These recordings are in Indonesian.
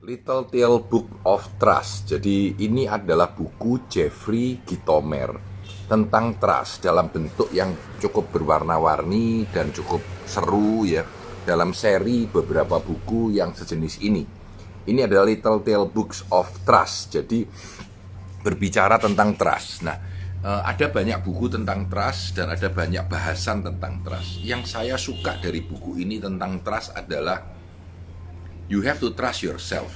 Little Tale Book of Trust. Jadi ini adalah buku Jeffrey Gitomer tentang trust dalam bentuk yang cukup berwarna-warni dan cukup seru ya, dalam seri beberapa buku yang sejenis ini. Ini adalah Little Tale Books of Trust. Jadi berbicara tentang trust. Nah, ada banyak buku tentang trust dan ada banyak bahasan tentang trust. Yang saya suka dari buku ini tentang trust adalah you have to trust yourself.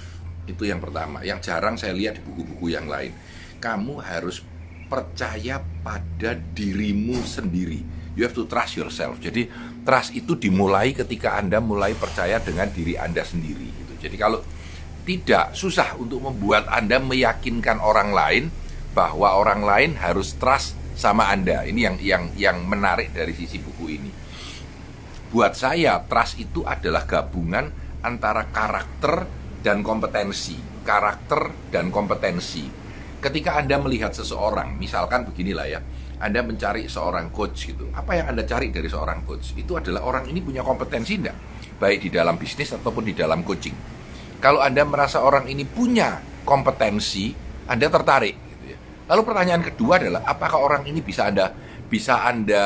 Itu yang pertama. Yang jarang saya lihat di buku-buku yang lain. Kamu harus percaya pada dirimu sendiri. You have to trust yourself. Jadi trust itu dimulai ketika Anda mulai percaya dengan diri Anda sendiri gitu. Jadi kalau tidak, susah untuk membuat Anda meyakinkan orang lain bahwa orang lain harus trust sama Anda. Ini yang menarik dari sisi buku ini. Buat saya, trust itu adalah gabungan antara karakter dan kompetensi. Karakter dan kompetensi. Ketika Anda melihat seseorang, misalkan beginilah ya, Anda mencari seorang coach gitu. Apa yang Anda cari dari seorang coach? Itu adalah orang ini punya kompetensi enggak? Baik di dalam bisnis ataupun di dalam coaching. Kalau Anda merasa orang ini punya kompetensi, Anda tertarik gitu ya. Lalu pertanyaan kedua adalah, apakah orang ini bisa Anda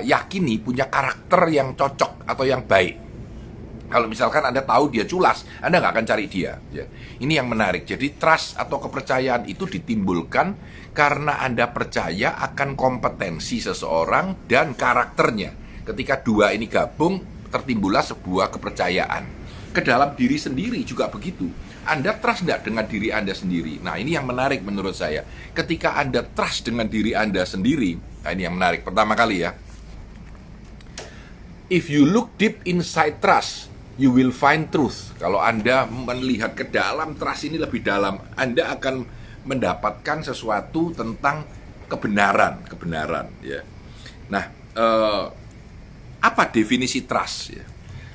yakini punya karakter yang cocok atau yang baik? Kalau misalkan Anda tahu dia culas, Anda nggak akan cari dia ya. Ini yang menarik. Jadi trust atau kepercayaan itu ditimbulkan karena Anda percaya akan kompetensi seseorang dan karakternya. Ketika dua ini gabung, tertimbullah sebuah kepercayaan. Ke dalam diri sendiri juga begitu. Anda trust nggak dengan diri Anda sendiri? Nah, ini yang menarik menurut saya. Ketika Anda trust dengan diri Anda sendiri, nah ini yang menarik. Pertama kali ya, if you look deep inside trust, you will find truth. Kalau Anda melihat ke dalam trust ini lebih dalam, Anda akan mendapatkan sesuatu tentang kebenaran ya. Nah, apa definisi trust ya?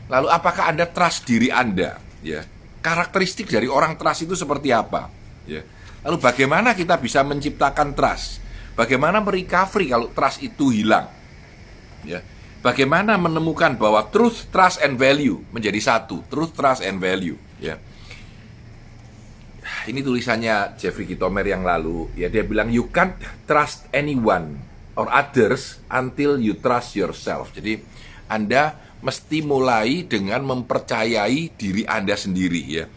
Lalu apakah Anda trust diri Anda ya? Karakteristik dari orang trust itu seperti apa ya? Lalu bagaimana kita bisa menciptakan trust? Bagaimana merecovery kalau trust itu hilang ya? Bagaimana menemukan bahwa truth, trust, and value menjadi satu. Truth, trust, and value ya. Ini tulisannya Jeffrey Gitomer yang lalu ya, dia bilang you can't trust anyone or others until you trust yourself. Jadi Anda mesti mulai dengan mempercayai diri Anda sendiri ya.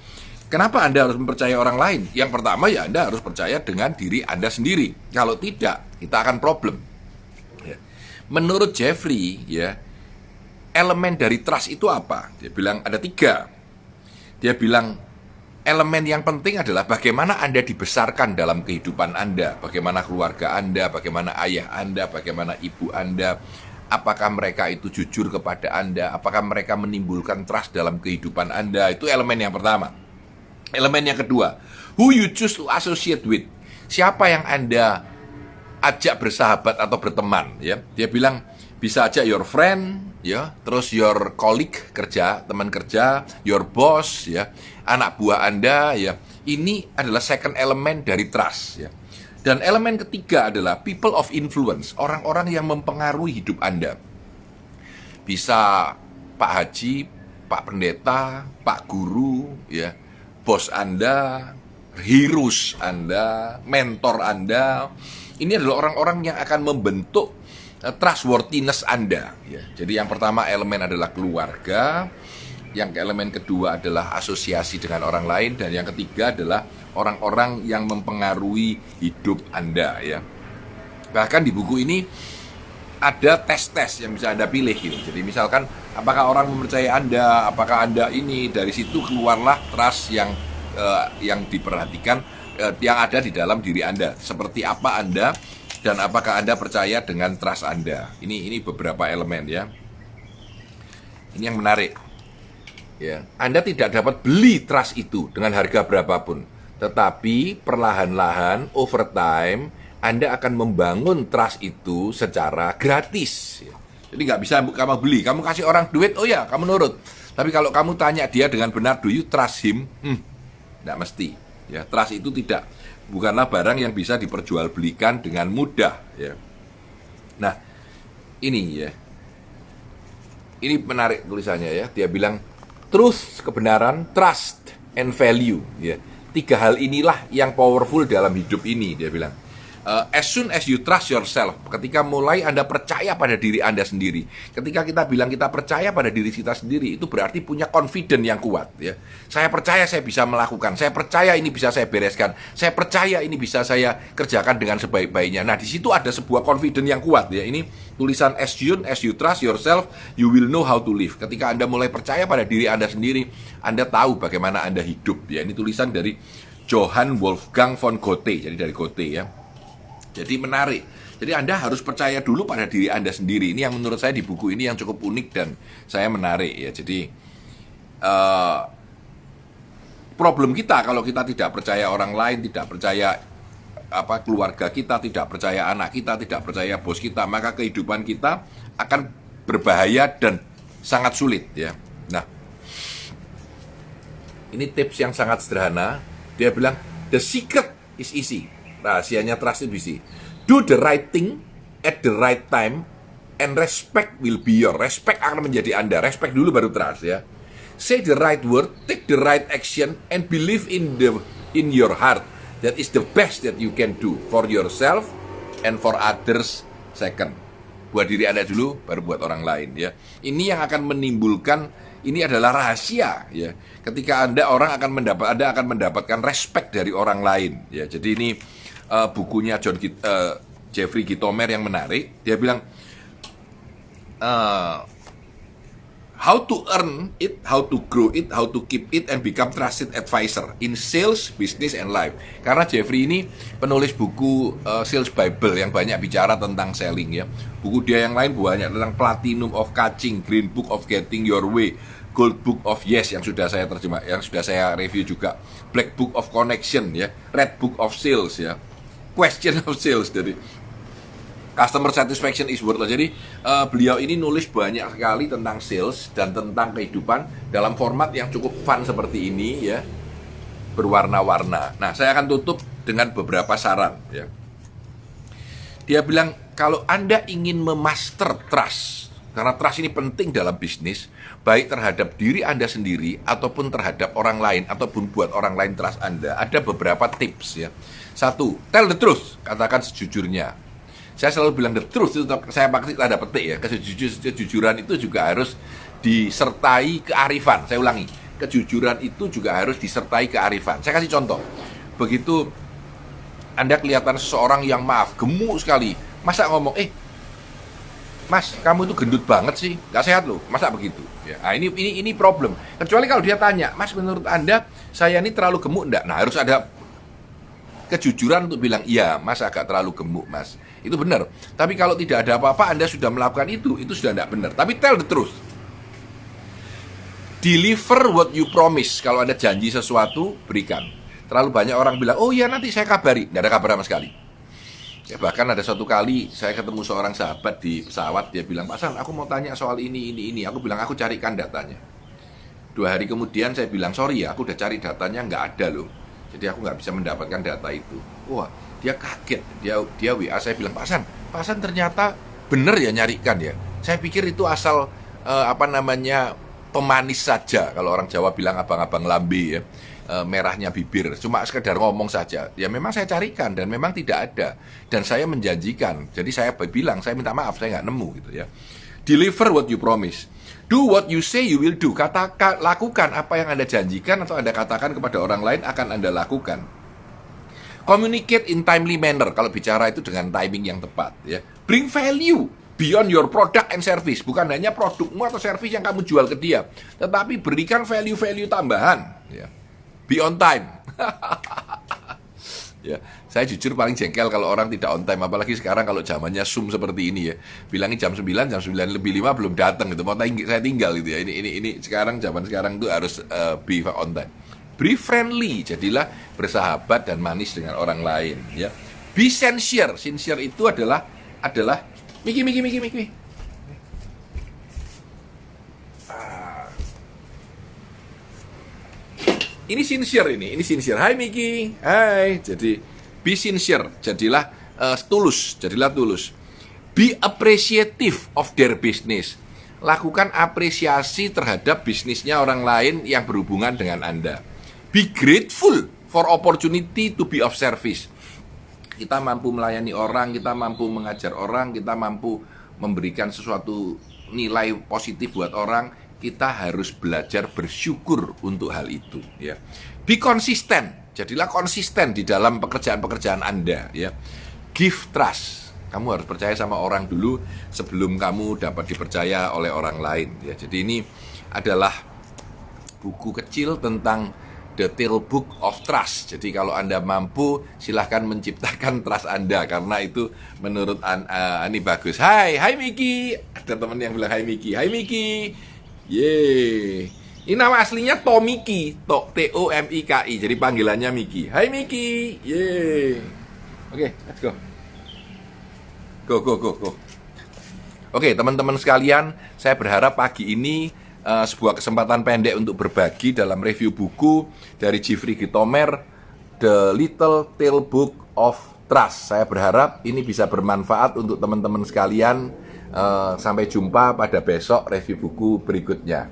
Kenapa Anda harus mempercayai orang lain? Yang pertama ya, Anda harus percaya dengan diri Anda sendiri. Kalau tidak, kita akan problem. Menurut Jeffrey ya, elemen dari trust itu apa? Dia bilang ada 3. Dia bilang elemen yang penting adalah bagaimana Anda dibesarkan dalam kehidupan Anda, bagaimana keluarga Anda, bagaimana ayah Anda, bagaimana ibu Anda, apakah mereka itu jujur kepada Anda, apakah mereka menimbulkan trust dalam kehidupan Anda. Itu elemen yang pertama. Elemen yang kedua, who you choose to associate with. Siapa yang Anda ajak bersahabat atau berteman ya. Dia bilang bisa aja your friend ya, terus your colleague kerja, teman kerja, your boss ya, anak buah Anda ya. Ini adalah second element dari trust ya. Dan elemen ketiga adalah people of influence, orang-orang yang mempengaruhi hidup Anda. Bisa Pak Haji, Pak Pendeta, Pak Guru ya, bos Anda, heroes Anda, mentor Anda. Ini adalah orang-orang yang akan membentuk trustworthiness Anda ya. Jadi yang pertama elemen adalah keluarga, yang elemen kedua adalah asosiasi dengan orang lain, dan yang ketiga adalah orang-orang yang mempengaruhi hidup Anda ya. Bahkan di buku ini ada tes-tes yang bisa Anda pilih gitu. Jadi misalkan apakah orang mempercayai Anda, apakah Anda ini, dari situ keluarlah trust yang diperhatikan, yang ada di dalam diri Anda. Seperti apa Anda dan apakah Anda percaya dengan trust Anda. Ini beberapa elemen ya. Ini yang menarik. Ya, Anda tidak dapat beli trust itu dengan harga berapapun. Tetapi perlahan-lahan over time Anda akan membangun trust itu secara gratis ya. Jadi nggak bisa kamu beli. Kamu kasih orang duit, oh ya kamu nurut. Tapi kalau kamu tanya dia dengan benar, do you trust him? Nggak mesti ya. Trust itu bukanlah barang yang bisa diperjualbelikan dengan mudah ya. Nah, ini ya. Ini menarik tulisannya ya. Dia bilang truth, kebenaran, trust and value. Ya. 3 hal inilah yang powerful dalam hidup ini, dia bilang. As soon as you trust yourself, ketika mulai Anda percaya pada diri Anda sendiri, ketika kita bilang kita percaya pada diri kita sendiri, itu berarti punya confidence yang kuat. Ya. Saya percaya saya bisa melakukan, saya percaya ini bisa saya bereskan, saya percaya ini bisa saya kerjakan dengan sebaik-baiknya. Nah, di situ ada sebuah confidence yang kuat. Ya. Ini tulisan as soon as you trust yourself, you will know how to live. Ketika Anda mulai percaya pada diri Anda sendiri, Anda tahu bagaimana Anda hidup. Ya. Ini tulisan dari Johann Wolfgang von Goethe, jadi dari Goethe ya. Jadi menarik. Jadi Anda harus percaya dulu pada diri Anda sendiri. Ini yang menurut saya di buku ini yang cukup unik dan saya menarik ya. Jadi problem kita kalau kita tidak percaya orang lain, tidak percaya keluarga kita, tidak percaya anak kita, tidak percaya bos kita, maka kehidupan kita akan berbahaya dan sangat sulit ya. Nah, ini tips yang sangat sederhana. Dia bilang the secret is easy. Rahasianya trust itu easy. Do the right thing at the right time and respect will be your. Respect akan menjadi Anda. Respect dulu baru trust ya. Say the right word, take the right action and believe in your heart. That is the best that you can do for yourself and for others second. Buat diri Anda dulu baru buat orang lain ya. Ini yang akan menimbulkan, ini adalah rahasia ya. Ketika Anda akan mendapatkan respect dari orang lain ya. Jadi ini bukunya Jeffrey Gitomer yang menarik. Dia bilang how to earn it, how to grow it, how to keep it and become trusted advisor in sales, business and life. Karena Jeffrey ini penulis buku Sales Bible yang banyak bicara tentang selling ya. Buku dia yang lain banyak tentang Platinum of Catching, Green Book of Getting Your Way, Gold Book of Yes yang sudah saya terjemah, yang sudah saya review juga, Black Book of Connection ya, Red Book of Sales ya, Question of Sales dari Customer Satisfaction is Worth. Jadi beliau ini nulis banyak sekali tentang sales dan tentang kehidupan dalam format yang cukup fun seperti ini ya, berwarna-warna. Nah, saya akan tutup dengan beberapa saran ya. Dia bilang kalau Anda ingin memaster trust, karena trust ini penting dalam bisnis, baik terhadap diri Anda sendiri ataupun terhadap orang lain ataupun buat orang lain trust Anda, ada beberapa tips ya. 1, tell the truth, katakan sejujurnya. Saya selalu bilang the truth itu saya pakai tanda petik ya. Kejujuran itu juga harus disertai kearifan. Saya ulangi, kejujuran itu juga harus disertai kearifan. Saya kasih contoh. Begitu Anda kelihatan seseorang yang gemuk sekali, masa ngomong, Mas, kamu itu gendut banget sih, nggak sehat loh, masa begitu? Ya, nah ini problem. Kecuali kalau dia tanya, Mas, menurut Anda saya ini terlalu gemuk enggak? Nah, harus ada kejujuran untuk bilang, iya, Mas agak terlalu gemuk, Mas. Itu benar. Tapi kalau tidak ada apa-apa, Anda sudah melakukan itu sudah tidak benar. Tapi tell the truth. Deliver what you promise. Kalau Anda janji sesuatu, berikan. Terlalu banyak orang bilang, oh iya nanti saya kabari. Tidak ada kabar sama sekali. Ya, bahkan ada suatu kali saya ketemu seorang sahabat di pesawat, dia bilang, Pak San, aku mau tanya soal ini. Aku bilang, aku carikan datanya. 2 hari kemudian saya bilang, sorry ya, aku udah cari datanya, nggak ada loh. Jadi aku nggak bisa mendapatkan data itu. Wah, dia kaget. Dia WA saya bilang, Pak San ternyata bener ya nyarikan ya. Saya pikir itu asal pemanis saja. Kalau orang Jawa bilang abang-abang lambe ya, merahnya bibir. Cuma sekedar ngomong saja. Ya memang saya carikan dan memang tidak ada. Dan saya menjanjikan. Jadi saya bilang, saya minta maaf, saya nggak nemu gitu ya. Deliver what you promise. Do what you say you will do. Lakukan apa yang Anda janjikan atau Anda katakan kepada orang lain akan Anda lakukan. Communicate in timely manner. Kalau bicara itu dengan timing yang tepat ya. Bring value beyond your product and service. Bukan hanya produkmu atau service yang kamu jual ke dia, tetapi berikan value-value tambahan ya. Be on time. Ya, saya jujur paling jengkel kalau orang tidak on time, apalagi sekarang kalau zamannya Zoom seperti ini ya. Bilangnya jam 9 lebih 5 belum datang gitu. Mau saya tinggal gitu ya. Ini sekarang zaman sekarang itu harus be on time. Be friendly, jadilah bersahabat dan manis dengan orang lain ya. Be sincere. Sincere itu adalah Miki. Ini sincere. Hai Miki. Hai. Jadi be sincere, jadilah tulus. Be appreciative of their business. Lakukan apresiasi terhadap bisnisnya orang lain yang berhubungan dengan Anda. Be grateful for opportunity to be of service. Kita mampu melayani orang, kita mampu mengajar orang, kita mampu memberikan sesuatu nilai positif buat orang, kita harus belajar bersyukur untuk hal itu, ya. Be consistent, jadilah konsisten di dalam pekerjaan-pekerjaan Anda, ya. Give trust, kamu harus percaya sama orang dulu sebelum kamu dapat dipercaya oleh orang lain, ya. Jadi ini adalah buku kecil tentang The Book of Trust. Jadi kalau Anda mampu, silahkan menciptakan trust Anda, karena itu menurut Ani bagus. Hai Miki. Ada teman yang bilang hai Miki. Hai Miki. Yeay. Ini nama aslinya Tomiki, Tomiki. Jadi panggilannya Miki. Hai Miki. Yeay. Oke, let's go. Go. Oke, teman-teman sekalian, saya berharap pagi ini sebuah kesempatan pendek untuk berbagi dalam review buku dari Jeffrey Gitomer, The Little Book of Trust. Saya berharap ini bisa bermanfaat untuk teman-teman sekalian. Sampai jumpa pada besok review buku berikutnya.